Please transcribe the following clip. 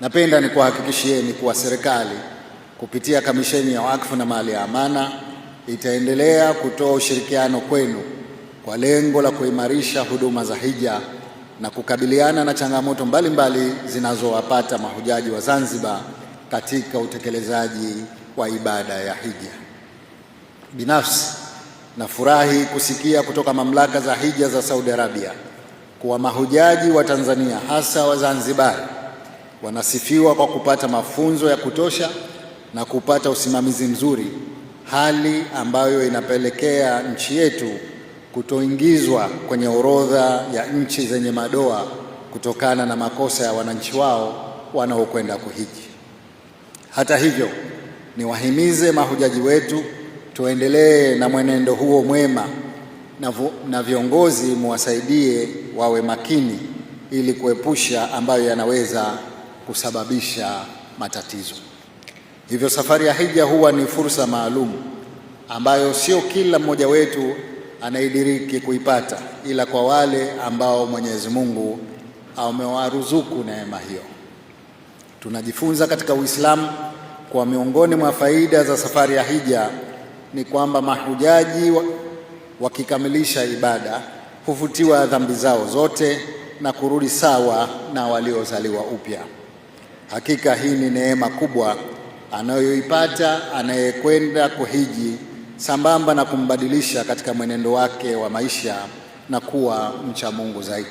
Napenda nikuhakikishieni kuwa serikali kupitia Kamisheni ya Wakfu na Mali ya Amana itaendelea kutoa ushirikiano kwenu kwa lengo la kuimarisha huduma za hija na kukabiliana na changamoto mbalimbali zinazowapata mahujaji wa Zanzibar katika utekelezaji wa ibada ya hija. Binafsi nafurahi kusikia kutoka mamlaka za hija za Saudi Arabia kuwa mahujaji wa Tanzania hasa wa Zanzibar wanasifiwa kwa kupata mafunzo ya kutosha na kupata usimamizi mzuri, hali ambayo inapelekea nchi yetu kutoingizwa kwenye orodha ya nchi zenye madoa kutokana na makosa ya wananchi wao wanaokwenda kuhiji. Hata hivyo, niwahimize mahujaji wetu tuendelee na mwenendo huo mwema na viongozi muwasaidie wawe makini ili kuepusha ambayo yanaweza kusababisha matatizo. Hivyo safari ya hija huwa ni fursa maalum ambayo sio kila mmoja wetu anaidiriki kuipata, ila kwa wale ambao Mwenyezi Mungu amewaruzuku neema hiyo. Tunajifunza katika Uislamu kwa miongoni mwa faida za safari ya hija ni kwamba mahujaji wakikamilisha ibada hufutiwa dhambi zao zote na kurudi sawa na waliozaliwa upya. Hakika hii ni neema kubwa anayoipata anayekwenda kuhiji, sambamba na kumbadilisha katika mwenendo wake wa maisha na kuwa mcha Mungu zaidi.